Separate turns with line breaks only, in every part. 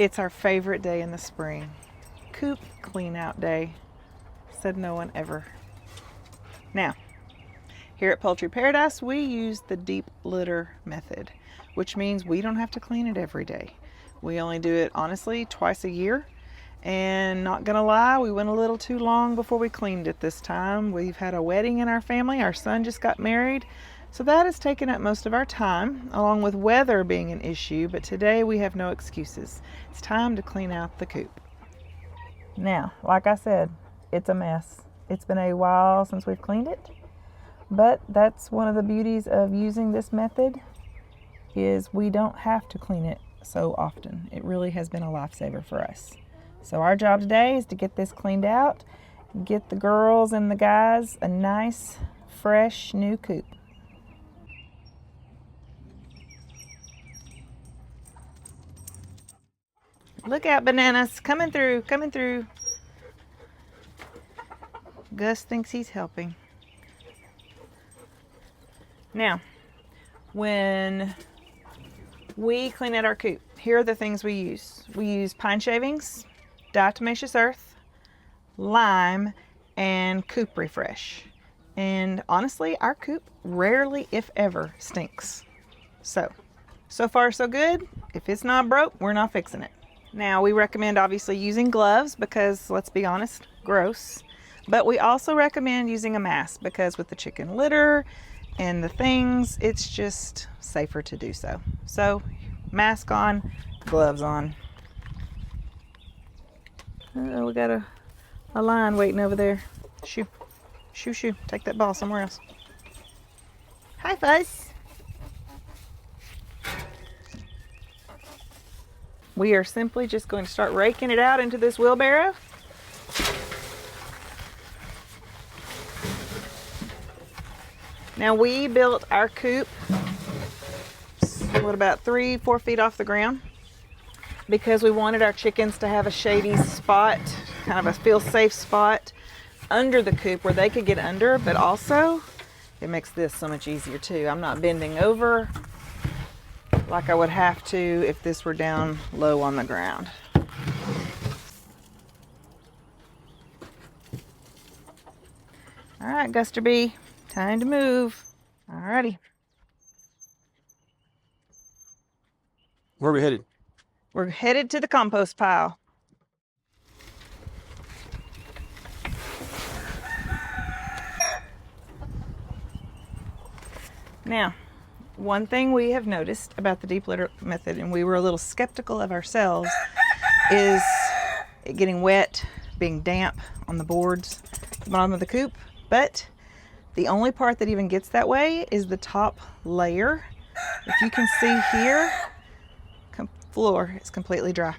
It's our favorite day in the spring. Coop clean out day. Said no one ever. Now, here at Poultry Paradise, we use the deep litter method, which means we don't have to clean it every day. We only do it, honestly, twice a year. And not gonna lie, we went a little too long before we cleaned it this time. We've had a wedding in our family. Our son just got married. So that has taken up most of our time, along with weather being an issue, but today we have no excuses. It's time to clean out the coop. Now, like I said, it's a mess. It's been a while since we've cleaned it, but that's one of the beauties of using this method is we don't have to clean it so often. It really has been a lifesaver for us. So our job today is to get this cleaned out, get the girls and the guys a nice, fresh, new coop. Look out, Bananas, coming through, coming through. Gus thinks he's helping. Now, when we clean out our coop, here are the things we use. We use pine shavings, diatomaceous earth, lime, and Coop Refresh. And honestly, our coop rarely, if ever, stinks. So far so good. If it's not broke, we're not fixing it. Now, we recommend obviously using gloves because, let's be honest, gross. But we also recommend using a mask because with the chicken litter and the things, it's just safer to do so. So, mask on, gloves on. Oh, we got a line waiting over there. Shoo, shoo, shoo. Take that ball somewhere else. Hi, Fuzz. We are simply just going to start raking it out into this wheelbarrow. Now we built our coop, what, about 3-4 feet off the ground because we wanted our chickens to have a shady spot, kind of a feel safe spot under the coop where they could get under, but also it makes this so much easier too. I'm not bending over like I would have to if this were down low on the ground. All right, Guster B, time to move. Alrighty.
Where are we headed?
We're headed to the compost pile. Now, one thing we have noticed about the deep litter method, and we were a little skeptical of ourselves, is it getting wet, being damp on the boards at the bottom of the coop. But the only part that even gets that way is the top layer. If you can see here, floor is completely dry.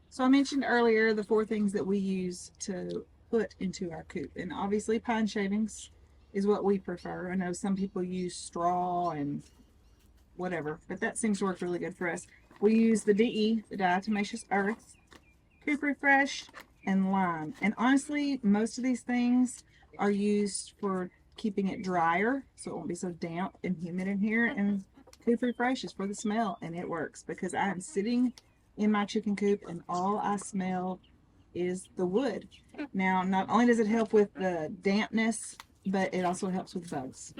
So I mentioned earlier the 4 things that we use to put into our coop, and obviously pine shavings is what we prefer. I know some people use straw and whatever, but that seems to work really good for us. We use the DE, the diatomaceous earth, Coop Refresh, and lime. And honestly, most of these things are used for keeping it drier so it won't be so damp and humid in here. And Coop Refresh is for the smell, and it works because I am sitting in my chicken coop and all I smell is the wood. Now, not only does it help with the dampness, but it also helps with bugs.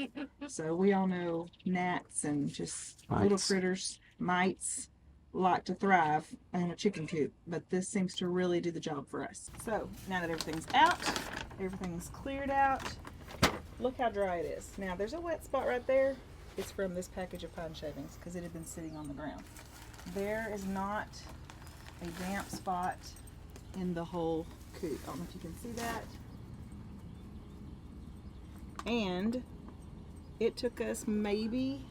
So we all know gnats and just little critters, mites, like to thrive in a chicken coop, but this seems to really do the job for us. So now that everything's out, everything's cleared out, look how dry it is. Now there's a wet spot right there. It's from this package of pine shavings because it had been sitting on the ground. There is not a damp spot in the whole coop. I don't know if you can see that. And it took us maybe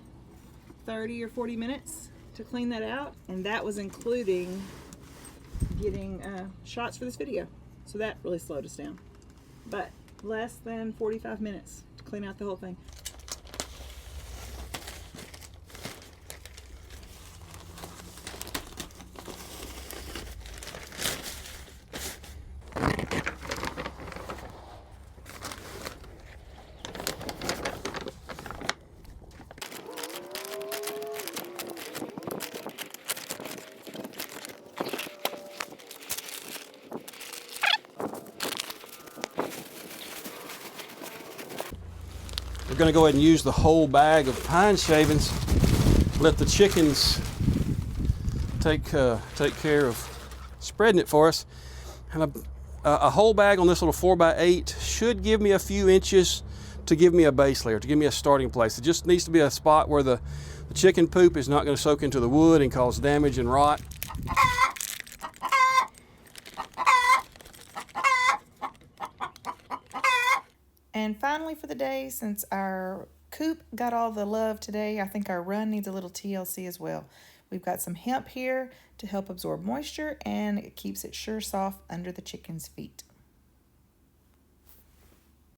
30 or 40 minutes to clean that out, and that was including getting shots for this video. So that really slowed us down. But less than 45 minutes to clean out the whole thing.
we're going to go ahead and use the whole bag of pine shavings. Let the chickens take care of spreading it for us. And a whole bag on this little 4x8 should give me a few inches to give me a base layer, to give me a starting place. It just needs to be a spot where the chicken poop is not going to soak into the wood and cause damage and rot.
And finally for the day, since our coop got all the love today, I think our run needs a little TLC as well. We've got some hemp here to help absorb moisture, and it keeps it sure soft under the chicken's feet.